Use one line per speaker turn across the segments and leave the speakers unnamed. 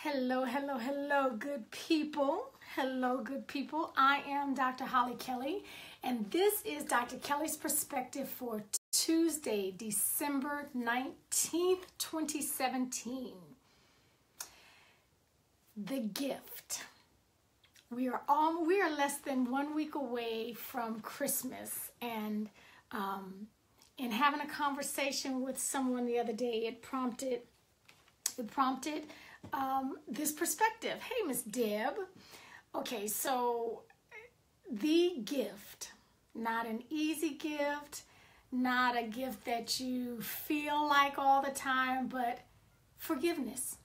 Hello, hello, hello, good people. Hello, good people. I am Dr. Hollie Kelly, and this is Dr. Kelly's Perspective for Tuesday, December 19th, 2017. The gift. We are less than 1 week away from Christmas, and in having a conversation with someone the other day, it prompted this perspective. Hey, Miss Deb. Okay, so the gift, not an easy gift, not a gift that you feel like all the time, but forgiveness.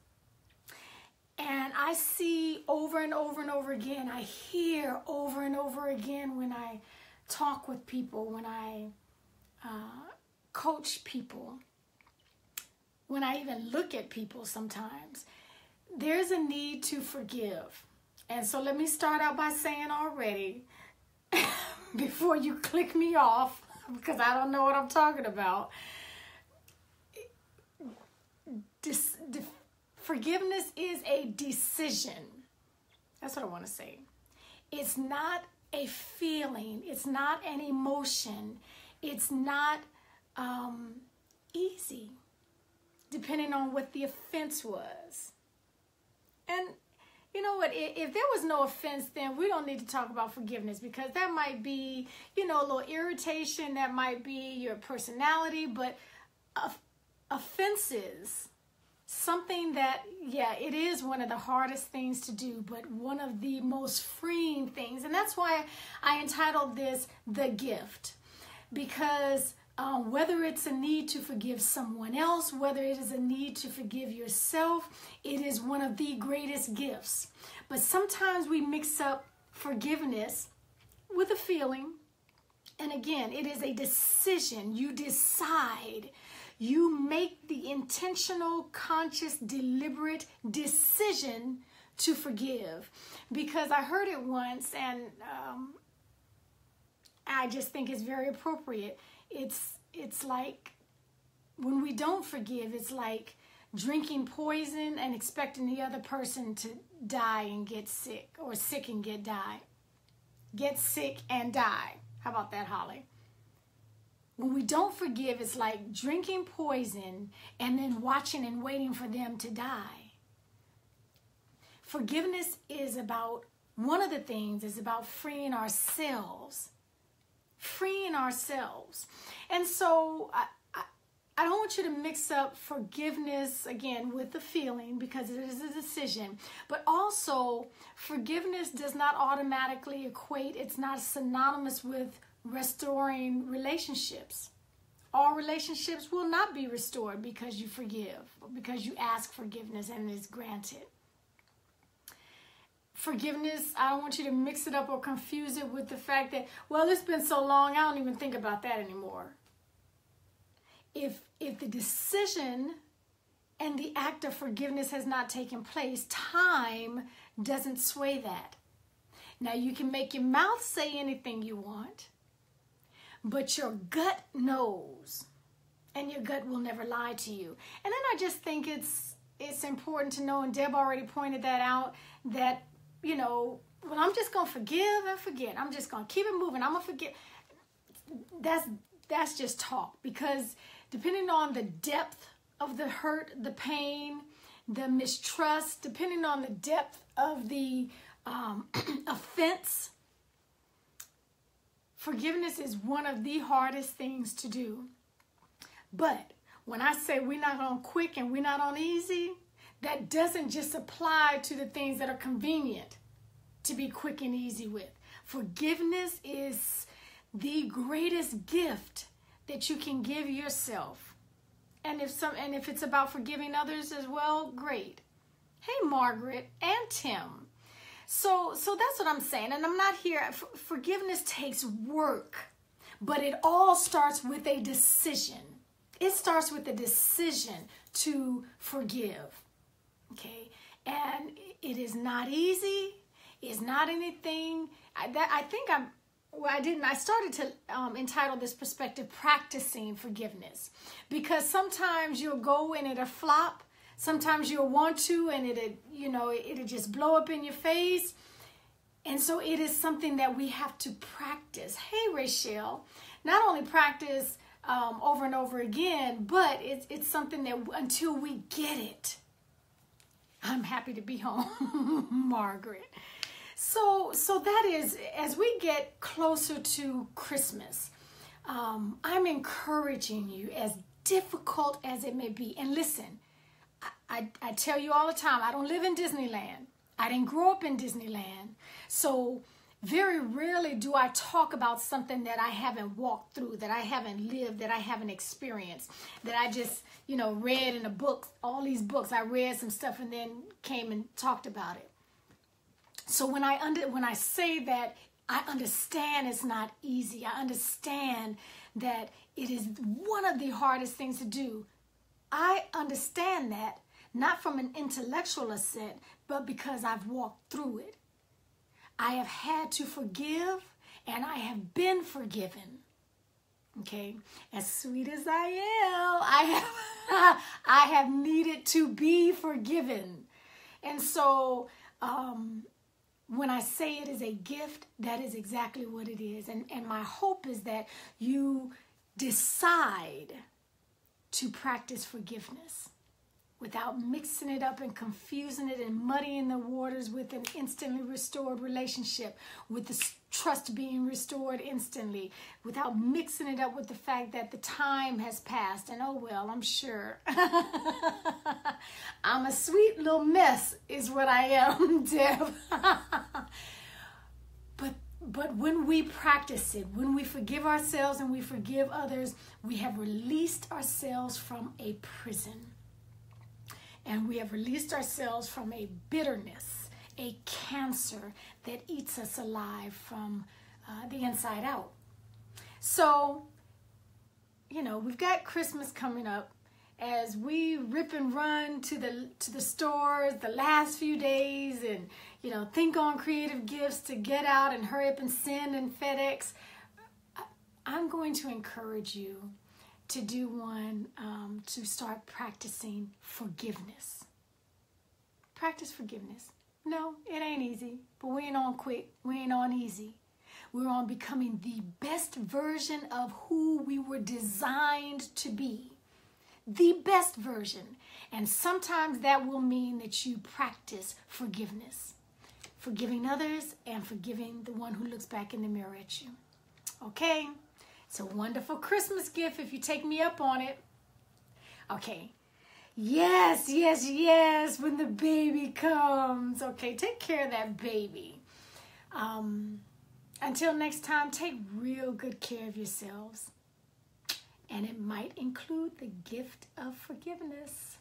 And I see over and over and over again, I hear over and over again when I talk with people, when I coach people, when I even look at people sometimes, there's a need to forgive. And so let me start out by saying already, before you click me off, because I don't know what I'm talking about, forgiveness is a decision. That's what I want to say. It's not a feeling. It's not an emotion. It's not easy, depending on what the offense was. And you know what, if there was no offense, then we don't need to talk about forgiveness, because that might be, a little irritation, that might be your personality, but offenses, something that, it is one of the hardest things to do, but one of the most freeing things. And that's why I entitled this The Gift, because whether it's a need to forgive someone else, whether it is a need to forgive yourself, it is one of the greatest gifts. But sometimes we mix up forgiveness with a feeling. And again, it is a decision. You decide. You make the intentional, conscious, deliberate decision to forgive. Because I heard it once, and I just think it's very appropriate. It's like when we don't forgive, it's like drinking poison and expecting the other person to die and get sick, or sick and get sick and die. How about that, Holly? When we don't forgive, it's like drinking poison and then watching and waiting for them to die. Forgiveness is about, one of the things is about freeing ourselves. And so I don't want you to mix up forgiveness, again, with the feeling, because it is a decision. But also, forgiveness does not automatically equate, it's not synonymous with restoring relationships. All relationships will not be restored because you forgive, because you ask forgiveness and it is granted. Forgiveness, I don't want you to mix it up or confuse it with the fact that, well, it's been so long, I don't even think about that anymore. If the decision and the act of forgiveness has not taken place, time doesn't sway that. Now, you can make your mouth say anything you want, but your gut knows, and your gut will never lie to you. And then I just think it's important to know, and Deb already pointed that out, that well, I'm just going to forgive and forget. I'm just going to keep it moving. I'm going to forget. That's just talk, because depending on the depth of the hurt, the pain, the mistrust, depending on the depth of the offense, forgiveness is one of the hardest things to do. But when I say we're not on quick and we're not on easy, that doesn't just apply to the things that are convenient to be quick and easy with. Forgiveness is the greatest gift that you can give yourself. And if it's about forgiving others as well, great. Hey, Margaret and Tim. So that's what I'm saying. And I'm not here. Forgiveness takes work, but it all starts with a decision. It starts with a decision to forgive. Okay, and it is not easy. It's not anything. I started to entitle this perspective, Practicing Forgiveness, because sometimes you'll go and it'll flop. Sometimes you'll want to, and it'll just blow up in your face. And so it is something that we have to practice. Hey, Rachel, not only practice over and over again, but it's something that until we get it. I'm happy to be home, Margaret. So that is, as we get closer to Christmas, I'm encouraging you, as difficult as it may be. And listen, I tell you all the time, I don't live in Disneyland. I didn't grow up in Disneyland. So very rarely do I talk about something that I haven't walked through, that I haven't lived, that I haven't experienced, that I just, read in a book, all these books. I read some stuff and then came and talked about it. So when I say that, I understand it's not easy. I understand that it is one of the hardest things to do. I understand that, not from an intellectual assent, but because I've walked through it. I have had to forgive, and I have been forgiven. Okay, as sweet as I am, I have needed to be forgiven. And so when I say it is a gift, that is exactly what it is. And my hope is that you decide to practice forgiveness without mixing it up and confusing it and muddying the waters with an instantly restored relationship, with the trust being restored instantly, without mixing it up with the fact that the time has passed. And oh well, I'm sure. I'm a sweet little mess is what I am, Deb. But when we practice it, when we forgive ourselves and we forgive others, we have released ourselves from a prison. And we have released ourselves from a bitterness, a cancer that eats us alive from the inside out. So, we've got Christmas coming up. As we rip and run to the stores the last few days and, think on creative gifts to get out and hurry up and send and FedEx, I'm going to encourage you to do one, to start practicing forgiveness. Practice forgiveness. No, it ain't easy, but we ain't on quick. We ain't on easy. We're on becoming the best version of who we were designed to be. The best version. And sometimes that will mean that you practice forgiveness. Forgiving others and forgiving the one who looks back in the mirror at you. Okay? It's a wonderful Christmas gift if you take me up on it. Okay. Yes, yes, yes, when the baby comes. Okay, take care of that baby. Until next time, take real good care of yourselves. And it might include the gift of forgiveness.